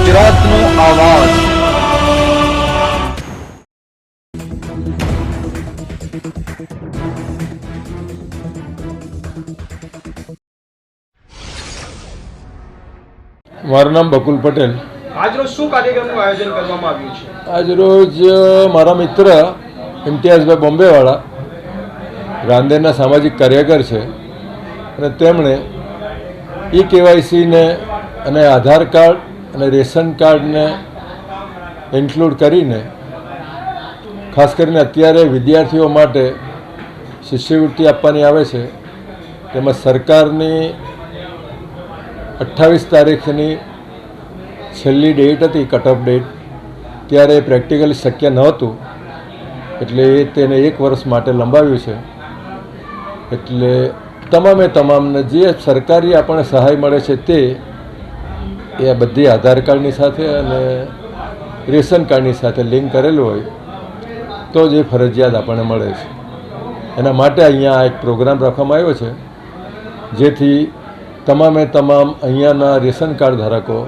ગુજરાતનો આવાજ। મારું નામ બકુલ પટેલ। આજરોજ શું કાર્યક્રમનું આયોજન કરવામાં આવ્યું છે? આજરોજ મારા મિત્ર ઇમ્તિયાઝભાઈ બોમ્બેવાળા રાંદેરના સામાજિક કાર્યકર છે અને તેમણે KYCને અને આધાર કાર્ડ અને રેશન કાર્ડને ઇન્ક્લુડ કરીને ખાસ કરીને અત્યારે વિદ્યાર્થીઓ માટે શિષ્યવૃત્તિ આપવાની આવે છે, તેમાં સરકારની 28 તારીખની છેલ્લી ડેટ હતી, કટ ઓફ ડેટ, ત્યારે પ્રેક્ટિકલી શક્ય નહોતું એટલે તેને 1 વર્ષ માટે લંબાવ્યું છે। એટલે તમામને જે સરકારી આપણને સહાય મળે છે તે એ બધી આધાર કાર્ડની સાથે અને રેશન કાર્ડની સાથે લિંક કરેલું હોય તો જ એ ફરજિયાત આપણને મળે છે। એના માટે અહીંયા એક પ્રોગ્રામ રાખવામાં આવ્યો છે જેથી તમામ અહીંયાના રેશન કાર્ડ ધારકો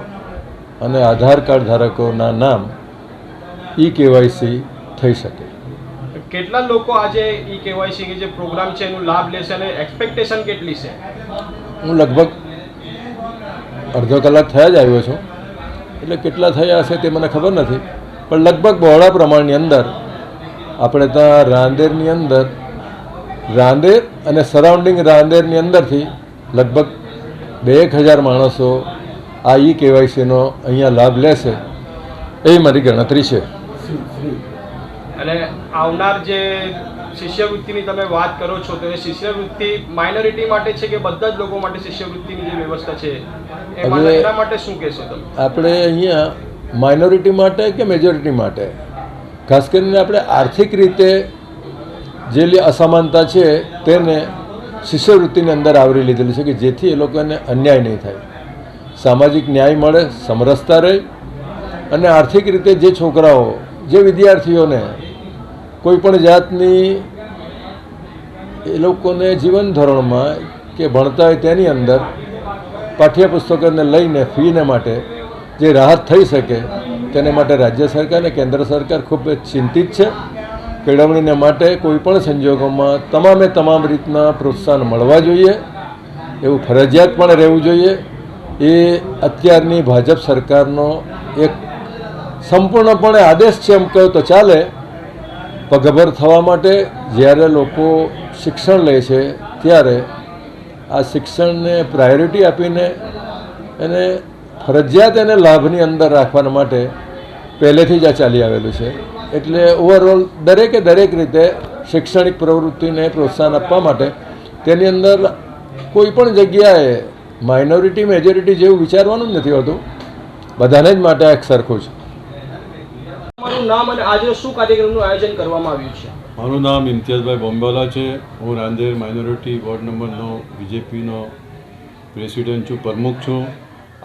અને આધાર કાર્ડ ધારકોના નામ KYC થઈ શકે। કેટલા લોકો આજે KYC કે જે પ્રોગ્રામ છે એનો લાભ લેશે અને એક્સપેક્ટેશન કેટલી છે? હું લગભગ અડધો કલાક થયા જ આવ્યો છું, એટલે કેટલા થયા હશે તે મને ખબર નથી, પણ લગભગ બહોળા પ્રમાણની અંદર આપણે ત્યાં રાંદેરની અંદર રાંદેર અને સરાઉન્ડિંગ રાંદેરની અંદરથી લગભગ 2,000 માણસો આ KYCનો અહીંયા લાભ લેશે એવી મારી ગણતરી છે। અને આવનાર જે શિષ્યવૃત્તિની તમે વાત કરો છો તો એ શિષ્યવૃત્તિ માઇનોરિટી માટે છે કે બધા જ લોકો માટે શિષ્યવૃત્તિની જે વ્યવસ્થા છે એના માટે શું કહેશો તમે? આપણે અહીંયા માઇનોરિટી માટે કે મેજોરિટી માટે, ખાસ કરીને આપણે આર્થિક રીતે જે અસમાનતા છે તેને શિષ્યવૃત્તિની અંદર આવરી લીધેલી છે કે જેથી એ લોકોને અન્યાય નહીં થાય, સામાજિક ન્યાય મળે, સમરસતા રહે અને આર્થિક રીતે જે છોકરાઓ જે વિદ્યાર્થીઓને કોઈ પણ જાતની એ લોકોને જીવન ધોરણમાં કે ભણતા હોય તેની અંદર પાઠ્યપુસ્તકોને લઈને ફીને માટે જે રાહત થઈ શકે તેને માટે રાજ્ય સરકાર અને કેન્દ્ર સરકાર ખૂબ ચિંતિત છે। કેળવણીને માટે કોઈપણ સંજોગોમાં તમામ રીતના પ્રોત્સાહન મળવા જોઈએ, એવું ફરજિયાત પણ રહેવું જોઈએ। એ અત્યારની ભાજપ સરકારનો એક સંપૂર્ણપણે આદેશ છે એમ કહ્યું તો ચાલે। પગભર થવા માટે જ્યારે લોકો શિક્ષણ લે છે ત્યારે આ શિક્ષણને પ્રાયોરિટી આપીને એને ફરજિયાત એને લાભની અંદર રાખવા માટે પહેલેથી જ આ ચાલી આવેલું છે। એટલે ઓવરઓલ દરેક રીતે શૈક્ષણિક પ્રવૃત્તિને પ્રોત્સાહન આપવા માટે તેની અંદર કોઈ પણ જગ્યાએ માઇનોરિટી મેજોરિટી જેવું વિચારવાનું જ નથી હોતું, બધાને જ માટે આ એક સરખું છે। તમારું નામ અને આજે શું કાર્યક્રમનું આયોજન કરવામાં આવ્યું છે? મારું નામ ઇમ્તિયાઝભાઈ બોમ્બેવાલા છે। હું રાંદેર માઇનોરિટી વોર્ડ નંબર 9 બીજેપીનો પ્રેસિડેન્ટ છું, પ્રમુખ છું।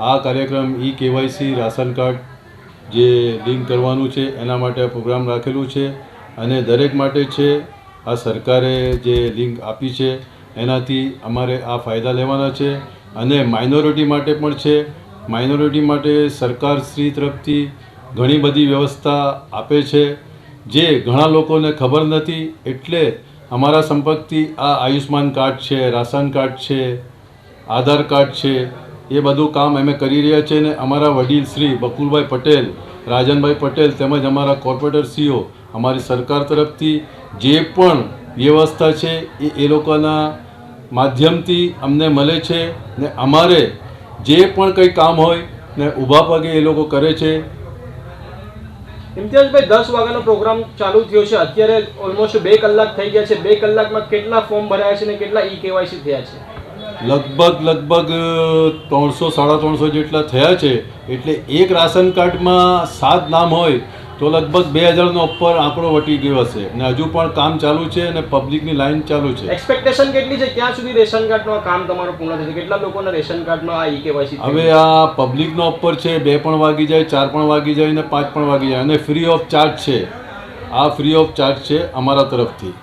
આ કાર્યક્રમ KYC રાશન કાર્ડ જે લિંક કરવાનું છે એના માટે આ પ્રોગ્રામ રાખેલું છે અને દરેક માટે છે। આ સરકારે જે લિંક આપી છે એનાથી અમારે આ ફાયદા લેવાના છે અને માઇનોરિટી માટે પણ છે। માઇનોરિટી માટે સરકારશ્રી તરફથી ઘણી બધી વ્યવસ્થા આપે છે જે ઘણા લોકોને ખબર નથી, એટલે અમારા સંપર્કથી આ આયુષ્માન કાર્ડ છે, રાશન કાર્ડ છે, આધાર કાર્ડ છે, એ બધું કામ અમે કરી રહ્યા છીએ અને અમારા વડીલ શ્રી બકુલભાઈ પટેલ, રાજનભાઈ પટેલ તેમજ અમારા કોર્પોરેટર CEO અમારી સરકાર તરફથી જે પણ વ્યવસ્થા છે એ લોકોના માધ્યમથી અમને મળે છે ને અમારે જે પણ કંઈ કામ હોય ને ઊભા પગે એ લોકો કરે છે। ઇમ્તિયાઝભાઈ, 10 વાગ્યાનો પ્રોગ્રામ ચાલુ થયો છે, અત્યારે ઓલમોસ્ટ 2 કલાક થઈ ગયા છે। 2 કલાકમાં કેટલા ફોર્મ ભરાયા છે અને કેટલા KYC થયા છે? લગભગ 300-350 જેટલા થયા છે। એટલે એક રાશન કાર્ડમાં 7 નામ હોય તો લગભગ 2000નો ઉપર આંકડો વટી ગયો હશે અને હજુ પણ કામ ચાલુ છે અને પબ્લિકની લાઈન ચાલુ છે। એક્સપેક્ટેશન કેટલી છે ક્યાં સુધી રેશન કાર્ડનું કામ તમારું પૂર્ણ થશે? કેટલા લોકોના રેશન કાર્ડમાં આ KYC? હવે આ પબ્લિકનો ઉપર છે, 2 પણ વાગી જાય, 4 પણ વાગી જાય ને 5 પણ વાગી જાય અને ફ્રી ઓફ ચાર્જ છે। આ ફ્રી ઓફ ચાર્જ છે અમારા તરફથી।